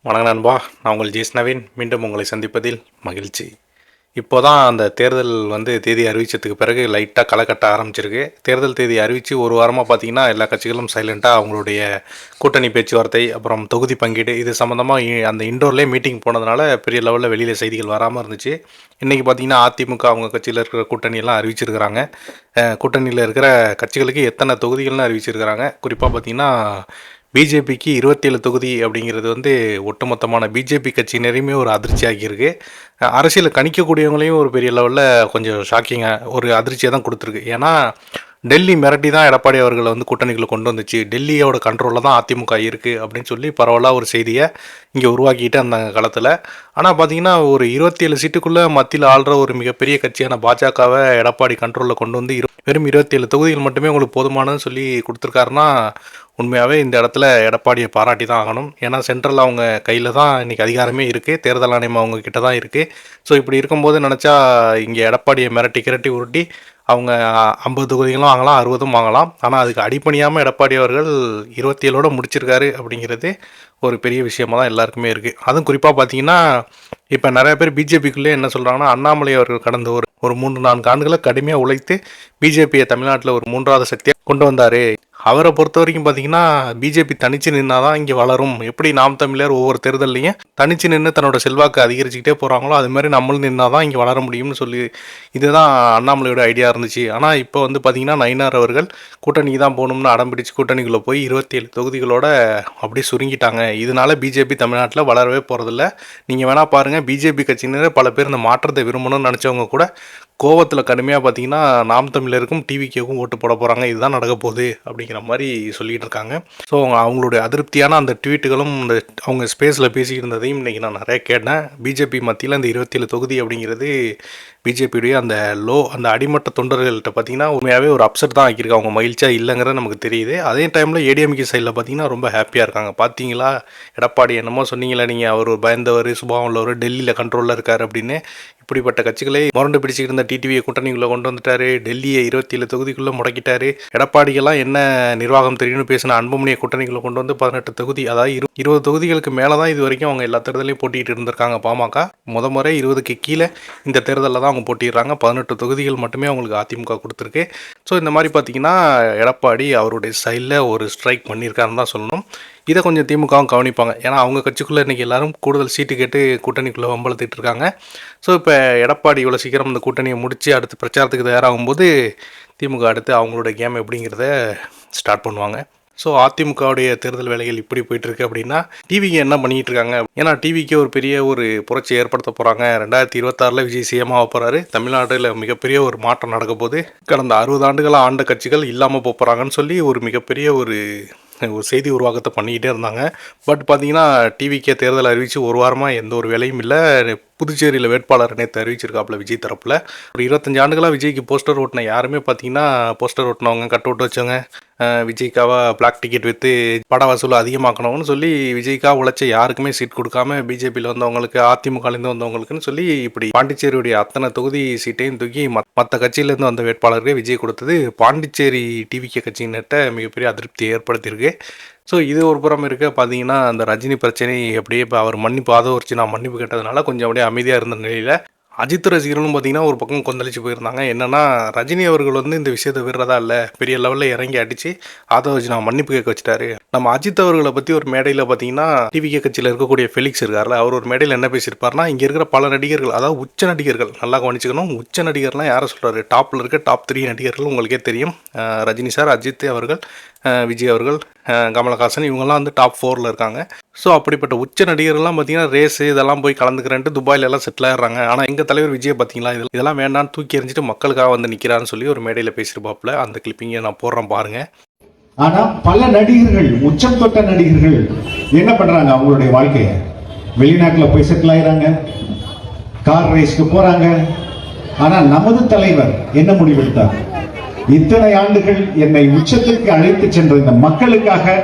வணக்கம் நண்பா, நான் உங்கள் ஜெய்ஸ் நவீன். மீண்டும் உங்களை சந்திப்பதில் மகிழ்ச்சி. இப்போ தான் அந்த தேர்தல் தேதி அறிவித்ததுக்கு பிறகு லைட்டாக களை கட்ட ஆரம்பிச்சிருக்கு. தேர்தல் தேதி அறிவித்து ஒரு வாரமாக பார்த்திங்கன்னா எல்லா கட்சிகளும் சைலண்ட்டாக அவங்களுடைய கூட்டணி பேச்சுவார்த்தை, அப்புறம் தொகுதி பங்கீடு இது சம்மந்தமாக அந்த இண்டோர்லேயே மீட்டிங் போனதுனால பெரிய லெவலில் வெளியில் செய்திகள் வராமல் இருந்துச்சு. இன்றைக்கி பார்த்திங்கன்னா அதிமுக அவங்க கட்சியில் இருக்கிற கூட்டணியெல்லாம் அறிவிச்சிருக்கிறாங்க. கூட்டணியில் இருக்கிற கட்சிகளுக்கு எத்தனை தொகுதிகள்னு அறிவிச்சிருக்கிறாங்க. குறிப்பாக பார்த்திங்கன்னா பிஜேபிக்கு 27 தொகுதி அப்படிங்கிறது ஒட்டுமொத்தமான பிஜேபி கட்சியினரையுமே ஒரு அதிர்ச்சி ஆகியிருக்கு. அரசியலை கணிக்கக்கூடியவங்களையும் ஒரு பெரிய லெவலில் கொஞ்சம் ஷாக்கிங்காக ஒரு அதிர்ச்சியை தான் கொடுத்துருக்கு. ஏன்னா டெல்லி மிரட்டி தான் எடப்பாடி அவர்களை கூட்டணிக்குள்ளே கொண்டு வந்துச்சு. டெல்லியோட கண்ட்ரோலில் தான் அதிமுக இருக்குது அப்படின்னு சொல்லி பரவலாக ஒரு செய்தியை இங்கே உருவாக்கிட்டு அந்த காலத்தில். ஆனால் பார்த்திங்கன்னா ஒரு 27 சீட்டுக்குள்ளே மத்தியில் ஆள்ற ஒரு மிகப்பெரிய கட்சியான பாஜகவை எடப்பாடி கண்ட்ரோலில் கொண்டு வந்து வெறும் 27 தொகுதிகள் மட்டுமே உங்களுக்கு போதுமானதுன்னு சொல்லி கொடுத்துருக்காருன்னா உண்மையாகவே இந்த இடத்துல எடப்பாடியை பாராட்டி தான் ஆகணும். ஏன்னா சென்ட்ரல் அவங்க கையில் தான் இன்றைக்கி அதிகாரமே இருக்குது, தேர்தல் ஆணையம் அவங்க கிட்ட தான் இருக்குது. ஸோ இப்படி இருக்கும்போது நினச்சா இங்கே எடப்பாடியை மிரட்டி உருட்டி அவங்க 50 தொகுதிகளும் வாங்கலாம், 60 வாங்கலாம். ஆனால் அதுக்கு அடிப்பணியாமல் எடப்பாடி அவர்கள் 27 முடிச்சிருக்காரு அப்படிங்கிறது ஒரு பெரிய விஷயமாக தான் எல்லாருக்குமே இருக்குது. அதுவும் குறிப்பாக பார்த்தீங்கன்னா இப்போ நிறைய பேர் பிஜேபிக்குள்ளே என்ன சொல்கிறாங்கன்னா, அண்ணாமலை அவர்கள் கடந்த ஒரு 3-4 ஆண்டுகளை கடுமையாக உழைத்து பிஜேபியை தமிழ்நாட்டில் ஒரு 3வது சக்தியாக கொண்டு வந்தார். அவரை பொறுத்த வரைக்கும் பார்த்தீங்கன்னா பிஜேபி தனிச்சு நின்னா தான் இங்கே வளரும். எப்படி நாம் தமிழர் ஒவ்வொரு தேர்தல்லையும் தனிச்சு நின்று தன்னோட செல்வாக்கு அதிகரிச்சுக்கிட்டே போகிறாங்களோ அது மாதிரி நம்மளும் நின்னா தான் இங்கே வளர முடியும்னு சொல்லி இதுதான் அண்ணாமலையோட ஐடியா இருந்துச்சு. ஆனால் இப்போ பார்த்தீங்கன்னா நயினார் அவர்கள் கூட்டணிக்கு தான் போகணும்னு அடம்பிடிச்சு கூட்டணிக்குள்ளே போய் 27 தொகுதிகளோட அப்படியே சுருங்கிட்டாங்க. இதனால பிஜேபி தமிழ்நாட்டில் வளரவே போகிறதில்ல. நீங்கள் வேணால் பாருங்கள், பிஜேபி கட்சியினர் பல பேர் இந்த மாற்றத்தை விரும்பணும்னு நினச்சவங்க கூட கோவத்தில் கடுமையாக பார்த்தீங்கன்னா நாம் தமிழருக்கும் டிவிக்கும் ஓட்டு போட போகிறாங்க, இதுதான் நடக்க போகுது அப்படிங்கிற மாதிரி சொல்லிகிட்டு இருக்காங்க. ஸோ அவங்களுடைய அதிருப்தியான அந்த ட்வீட்டுகளும் இந்த அவங்க ஸ்பேஸில் பேசிக்கிட்டு இருந்ததையும் இன்றைக்கி நான் நிறைய கேட்டேன். பிஜேபி மத்தியில் அந்த 27 தொகுதி அப்படிங்கிறது பிஜேபியுடைய அந்த அடிமட்ட தொண்டர்கள்ட்ட பார்த்திங்கன்னா உண்மையாகவே ஒரு அப்செட் தான் ஆக்கியிருக்காங்க. அவங்க மகிழ்ச்சியாக இல்லைங்கிறது நமக்கு தெரியுது. அதே டைமில் ஏடிஎம்கே சைடில் பார்த்திங்கன்னா ரொம்ப ஹாப்பியாக இருக்காங்க. பார்த்தீங்களா எடப்பாடி என்னமோ சொன்னீங்களா நீங்கள், அவர் பயந்தவர், சுபாவம் உள்ளவர், டெல்லியில் கண்ட்ரோலில் இருக்கார் அப்படின்னு. இப்படிப்பட்ட கட்சிகளை முரண்டு பிடிச்சிக்கிட்டு இருந்த டிடிவியை கூட்டணிக்குள்ளே கொண்டு வந்துட்டாரு, டெல்லியை 27 தொகுதிக்குள்ளே முடக்கிட்டாரு. எடப்பாடிக்கெல்லாம் என்ன நிர்வாகம் தெரியும்னு பேசின அன்புமணியை கூட்டணிக்குள்ளே கொண்டு வந்து 18 தொகுதி, அதாவது 20 தொகுதிகளுக்கு மேலே தான் இது வரைக்கும் அவங்க எல்லா தேர்தலையும் போட்டிகிட்டு இருந்திருக்காங்க. பாமக முறை 20க்கு கீழே இந்த தேர்தலில் தான் அவங்க போட்டிடுறாங்க. 18 தொகுதிகள் மட்டுமே அவங்களுக்கு அதிமுக கொடுத்துருக்கு. ஸோ இந்த மாதிரி பார்த்தீங்கன்னா எடப்பாடி அவருடைய சைடில் ஒரு ஸ்ட்ரைக் பண்ணியிருக்காருன்னு தான் சொல்லணும். இதை கொஞ்சம் திமுகவும் கவனிப்பாங்க. ஏன்னா அவங்க கட்சிக்குள்ளே இன்றைக்கி எல்லாரும் கூடுதல் சீட்டு கேட்டு கூட்டணிக்குள்ளே வம்பளத்திட்டு இருக்காங்க. ஸோ இப்போ எடப்பாடி இவ்வளோ சீக்கிரம் இந்த கூட்டணியை முடித்து அடுத்து பிரச்சாரத்துக்கு தயாராகும்போது திமுக அடுத்து அவங்களோட கேம் எப்படிங்கிறத ஸ்டார்ட் பண்ணுவாங்க. ஸோ அதிமுகவுடைய தேர்தல் வேலைகள் இப்படி போயிட்டுருக்கு அப்படின்னா டிவிக்கு என்ன பண்ணிகிட்டு இருக்காங்க? ஏன்னா டிவிக்கு ஒரு பெரிய ஒரு புரட்சி ஏற்படுத்த போகிறாங்க. 2026 விஜய் சிஎம்மாக போகிறாரு. தமிழ்நாட்டில் மிகப்பெரிய ஒரு மாற்றம் நடக்க போது. கடந்த 60 ஆண்டுகளாக ஆண்ட கட்சிகள் இல்லாமல் போகிறாங்கன்னு சொல்லி ஒரு மிகப்பெரிய ஒரு செய்தி உருவாக்கத்தை பண்ணிக்கிட்டே இருந்தாங்க. பட் பார்த்தீங்கன்னா டிவிக்கே தேர்தல் அறிவித்து ஒரு வாரமாக எந்த ஒரு வேலையும் இல்லை. புதுச்சேரியில் வேட்பாளர் நேற்று அறிவிச்சிருக்காப்புல விஜய் தரப்பில். ஒரு 25 ஆண்டுகளாக விஜய்க்கு போஸ்டர் ஓட்டின யாருமே பார்த்தீங்கன்னா போஸ்டர் ஓட்டினவங்க, கட் அவுட் வச்சவங்க, விஜய்க்காக பிளாக் டிக்கெட் விற்று பட வசூல் அதிகமாக்கணும்னு சொல்லி விஜய்க்காக உழைச்ச யாருக்குமே சீட் கொடுக்காம பிஜேபியில் வந்தவங்களுக்கு, அதிமுகலேருந்து வந்தவங்களுக்குன்னு சொல்லி இப்படி பாண்டிச்சேரியுடைய அத்தனை தொகுதி சீட்டையும் தூக்கி மற்ற கட்சியிலேருந்து வந்த வேட்பாளருக்கு விஜய் கொடுத்தது பாண்டிச்சேரி டிவிகே கட்சியினர்கிட்ட மிகப்பெரிய அதிருப்தி ஏற்படுத்தியிருக்கு. ஸோ இது ஒரு புறம் இருக்க பார்த்தீங்கன்னா அந்த ரஜினி பிரச்சனை அப்படியே இப்போ அவர் மன்னிப்பு ஆதரிச்சு நான் மன்னிப்பு கேட்டதுனால கொஞ்சம் அப்படியே அமைதியாக இருந்த நிலையில் அஜித் ரசிகர்களும் பார்த்தீங்கன்னா ஒரு பக்கம் கொந்தளிச்சு போயிருந்தாங்க. என்னென்னா ரஜினி அவர்கள் இந்த விஷயத்தை விடுறதா இல்லை, பெரிய லெவலில் இறங்கி அடித்து ஆதரிச்சு நான் மன்னிப்பு கேட்க வச்சுட்டாரு. நம்ம அஜித் அவர்களை பற்றி ஒரு மேடையில் பார்த்தீங்கன்னா டிவிகே கட்சியில் இருக்கக்கூடிய ஃபெலிக்ஸ் இருக்கார்ல, அவர் ஒரு மேடையில் என்ன பேசியிருப்பார்னா, இங்கே இருக்கிற பல நடிகர்கள், அதாவது உச்ச நடிகர்கள், நல்லா கவனிச்சுக்கணும், உச்ச நடிகர்லாம் யாரை சொல்கிறாரு, டாப்பில் இருக்க டாப் 3 நடிகர்கள் உங்களுக்கே தெரியும். ரஜினி சார், அஜித் அவர்கள், விஜய் அவர்கள், கமலஹாசன், இவங்கெல்லாம் டாப் 4ல் இருக்காங்க. ஸோ அப்படிப்பட்ட உச்ச நடிகர்கள்லாம் பார்த்தீங்கன்னா ரேஸு இதெல்லாம் போய் கலந்துக்கிறேன்ட்டு துபாயில் எல்லாம் செட்டில் ஆகிடுறாங்க. ஆனால் எங்கள் தலைவர் விஜய் பார்த்தீங்களா இதெல்லாம் வேண்டான்னு தூக்கி எறிஞ்சிட்டு மக்களுக்காக நிற்கிறான்னு சொல்லி ஒரு மேடையில் பேசியிருப்பாப்புல. அந்த கிளிப்பிங்கை நான் போடுறேன் பாருங்கள். ஆனால் பல நடிகர்கள், உச்சம் தொட்ட நடிகர்கள் என்ன பண்ணுறாங்க, அவங்களுடைய வாழ்க்கையை வெளிநாட்டில் போய் செட்டில் ஆகிறாங்க, கார் ரேஸ்க்கு போகிறாங்க. ஆனால் நமது தலைவர் என்ன முடிவெடுத்தார்? இத்தனை ஆண்டுகள் என்னை உச்சத்திற்கு அழைத்து சென்ற இந்த மக்களுக்காக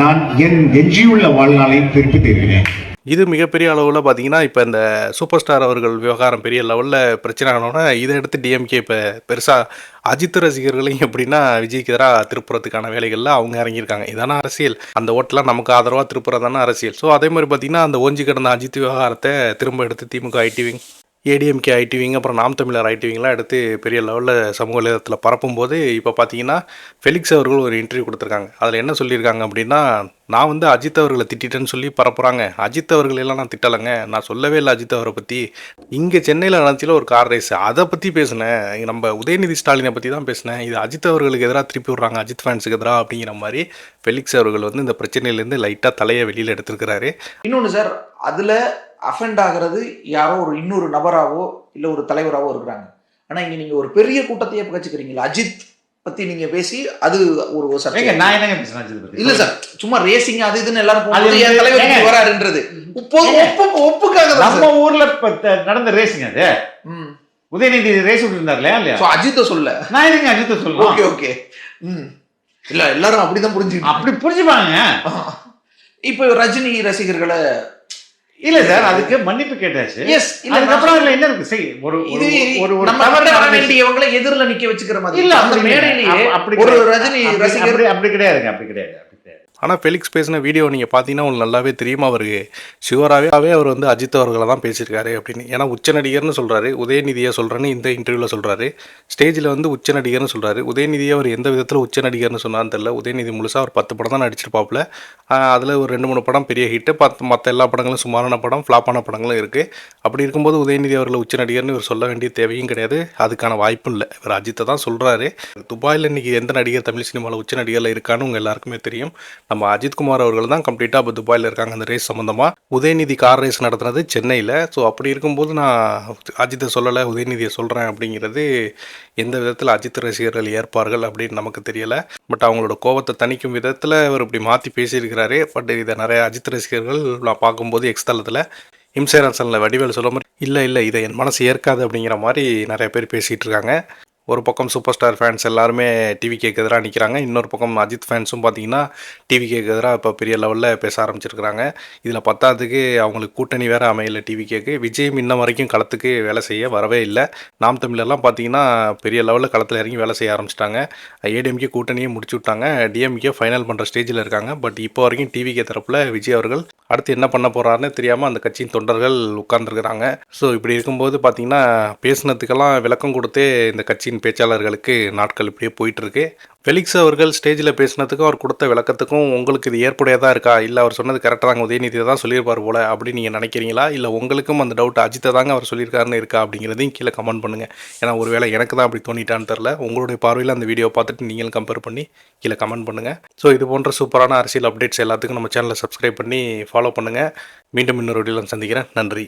நான் என் எஞ்சியுள்ள வாழ்நாளை திருப்பி தருகிறேன். இது மிகப்பெரிய அளவில் பார்த்தீங்கன்னா, இப்போ இந்த சூப்பர் ஸ்டார் அவர்கள் விவகாரம் பெரிய லெவலில் பிரச்சனை ஆனோன்னா, இதை எடுத்து டிஎம்கே இப்போ பெருசாக அஜித் ரசிகர்களையும் எப்படின்னா விஜய்க்கு எதிராக திருப்புறதுக்கான வேலைகளில் அவங்க இறங்கியிருக்காங்க. இதான அரசியல். அந்த ஓட்டெலாம் நமக்கு ஆதரவாக திருப்புறதான அரசியல். ஸோ அதே மாதிரி பார்த்தீங்கன்னா, அந்த ஓஞ்சி கிடந்த அஜித் விவகாரத்தை திரும்ப எடுத்து திமுக ஐடிவிங், ஏடிஎம்கே ஐடிவிங், அப்புறம் நாம் தமிழர் ஐடிவிங்லாம் எடுத்து பெரிய லெவலில் சமூக வலைதளத்தில் பரப்பும்போது, இப்போ பார்த்தீங்கன்னா ஃபெலிக்ஸ் அவர்கள் ஒரு இன்டர்வியூ கொடுத்துருக்காங்க. அதில் என்ன சொல்லியிருக்காங்க அப்படின்னா, நான் வந்து அஜித் அவர்களை திட்டிட்டேன்னு சொல்லி பரப்புகிறாங்க. அஜித் அவர்களெல்லாம் நான் திட்டலைங்க, நான் சொல்லவே இல்லை அஜித் அவரை பற்றி. இங்கே சென்னையில் நடந்துச்சுல ஒரு கார் ரேஸ், அதை பற்றி பேசினேன். நம்ம உதயநிதி ஸ்டாலினை பற்றி தான் பேசினேன். இது அஜித் அவர்களுக்கு எதிராக திருப்பி விட்றாங்க, அஜித் ஃபேன்ஸுக்கு எதிராக அப்படிங்கிற மாதிரி ஃபெலிக்ஸ் அவர்கள் வந்து இந்த பிரச்சனையிலேருந்து லைட்டாக தலையை வெளியில் எடுத்துருக்கிறாரு. இன்னொன்று சார், அதில் அஃபெண்ட் ஆகிறது யாரோ ஒரு இன்னொரு நபராவோ இல்லை ஒரு தலைவராகவோ இருக்கிறாங்க. ஆனால் இங்கே நீங்கள் ஒரு பெரிய கூட்டத்தையே பகச்சிக்கிறீங்களா அஜித் பற்றி நீங்கள் பேசி அது ஒரு சர்ச்சை. நான் என்னங்க பேசுறேன் அஜித் பத்தி? இல்லை சார், சும்மா ரேசிங் அது இதுன்னு எல்லாரும் போகும்போது என் தலைவர் வராருன்றது ஒப்புக்காக நம்ம ஊர்ல நடந்த ரேஸுங்க அது. உதயநிதி ரேஸ் விட்டு இருந்தார்ல இல்லையா? அஜித்தை சொல்ல நான் எதுங்க அஜித்தை சொல்லுவேன்? Okay okay. இல்ல எல்லாரும் அப்படிதான் புரிஞ்சுக்கிட்டு அப்படி புரிஞ்சுப்பாங்க. இப்போ ரஜினி ரசிகர்களை இல்ல சார், அதுக்கு மன்னிப்பு கேட்டாச்சு. எஸ், அதுக்கப்புறம் அதுல என்ன இருக்கு? சரி, ஒரு ஒரு தவறு வர வேண்டியவங்களை எதிரில நிக்க வச்சுக்கிற மாதிரி இல்ல. அந்த மேடையிலேயே அப்படி ஒரு ரஜினி ரசிகர் அப்படி கிடையாதுங்க, அப்படி கிடையாது. ஆனால் ஃபெலிக்ஸ் பேசின வீடியோ நீங்கள் பார்த்தீங்கன்னா உங்களுக்கு நல்லாவே தெரியுமா, அவருக்கு ஷுவராகவே அவர் வந்து அஜித் அவர்களை தான் பேசியிருக்காரு அப்படின்னு. ஏன்னா உச்ச நடிகர்னு சொல்கிறாரு, உதயநிதியை சொல்கிறேன்னு இந்த இன்டர்வியூவில் சொல்கிறாரு. ஸ்டேஜில் வந்து உச்ச நடிகர்னு சொல்கிறாரு. உதயநிதியை அவர் எந்த விதத்தில் உச்ச நடிகர்னு சொன்னான்னு தெரியல. உதயநிதி முழுசாக ஒரு 10 படம் தான் நடிச்சிருப்பாப்புல. அதில் ஒரு 2-3 படம் பெரிய ஹிட்டு, மற்ற எல்லா படங்களும் சுமாரான படம், ஃப்ளாப்பான படங்களும் இருக்குது. அப்படி இருக்கும்போது உதயநிதி அவர்களை உச்ச நடிகர்னு இவர் சொல்ல வேண்டிய தேவையும் கிடையாது, அதுக்கான வாய்ப்பும் இல்லை. இவர் அஜித்தை தான் சொல்கிறாரு. துபாயில் இன்றைக்கி எந்த நடிகர் தமிழ் சினிமாவில் உச்ச நடிகரில் இருக்கான்னு உங்கள் எல்லாருக்குமே தெரியும். நம்ம அஜித்குமார் அவர்கள் தான் கம்ப்ளீட்டாக இப்போ துபாயில் இருக்காங்க அந்த ரேஸ் சம்மந்தமாக. உதயநிதி கார் ரேஸ் நடத்துனது சென்னையில். ஸோ அப்படி இருக்கும்போது நான் அஜித்தை சொல்லலை, உதயநிதியை சொல்கிறேன் அப்படிங்கிறது எந்த விதத்தில் அஜித் ரசிகர்கள் ஏற்பார்கள் அப்படின்னு நமக்கு தெரியலை. பட் அவங்களோட கோபத்தை தணிக்கும் விதத்தில் அவர் இப்படி மாற்றி பேசியிருக்கிறாரு. பட் இதை நிறைய அஜித் ரசிகர்கள் நான் பார்க்கும்போது எக்ஸ்தலத்தில் இம்சேரன்சனில் வடிவேல் சொல்ல மாதிரி இல்லை இதை என் மனசு ஏற்காது அப்படிங்கிற மாதிரி நிறைய பேர் பேசிகிட்டு இருக்காங்க. ஒரு பக்கம் சூப்பர் ஸ்டார் ஃபேன்ஸ் எல்லாருமே டிவிகேக்கு எதிராக நிற்கிறாங்க. இன்னொரு பக்கம் அஜித் ஃபேன்ஸும் பார்த்தீங்கன்னா டிவிகேக்கு எதிராக இப்போ பெரிய லெவலில் பேச ஆரம்பிச்சிருக்கிறாங்க. இதில் பத்தாவதுக்கு அவங்களுக்கு கூட்டணி வேறு அமையல டிவிகேக்கு. விஜயும் இன்ன வரைக்கும் களத்துக்கு வேலை செய்ய வரவே இல்லை. நாம் தமிழர்லாம் பார்த்தீங்கன்னா பெரிய லெவலில் களத்தில் இறங்கி வேலை செய்ய ஆரம்பிச்சிட்டாங்க. ஏடிஎம்கே கூட்டணியை முடிச்சு விட்டாங்க. டிஎம்கே ஃபைனல் பண்ணுற ஸ்டேஜில் இருக்காங்க. பட் இப்போ வரைக்கும் டிவிகே தரப்பில் விஜய் அவர்கள் அடுத்து என்ன பண்ண போகிறாருன்னு தெரியாமல் அந்த கட்சியின் தொண்டர்கள் உட்கார்ந்துருக்கிறாங்க. ஸோ இப்படி இருக்கும்போது பார்த்தீங்கன்னா பேசினதுக்கெல்லாம் விளக்கம் கொடுத்தே இந்த கட்சியின் பேச்சாளர்களுக்கு நாட்கள் இப்படியே போயிட்டுருக்கு. ஃபெலிக்ஸ் அவர்கள் ஸ்டேஜில் பேசினதுக்கும் அவர் கொடுத்த விளக்கத்துக்கும் உங்களுக்கு இது ஏற்புடையதாக இருக்கா, இல்லை அவர் சொன்னது கரெக்டாக தாங்க உதயநிதியை தான் சொல்லியிருப்பார் போல் அப்படின்னு நீங்கள் நினைக்கிறீங்களா, இல்லை உங்களுக்கும் அந்த டவுட் அஜித்தை தாங்க அவர் சொல்லியிருக்காருன்னு இருக்கா அப்படிங்கிறதையும் கீழே கமெண்ட் பண்ணுங்கள். ஏன்னா ஒருவேளை எனக்கு தான் அப்படி தோணிட்டான்னு தெரில. உங்களுடைய பார்வையில் அந்த வீடியோ பார்த்துட்டு நீங்களும் கம்பேர் பண்ணி கீழே கமெண்ட் பண்ணுங்கள். ஸோ இது போன்ற சூப்பரான அரசியல் அப்டேட்ஸ் எல்லாத்துக்கும் நம்ம சேனலை சப்ஸ்கிரைப் பண்ணி ஃபாலோ பண்ணுங்கள். மீண்டும் இன்னொரு வீடியோவில் சந்திக்கிறேன். நன்றி.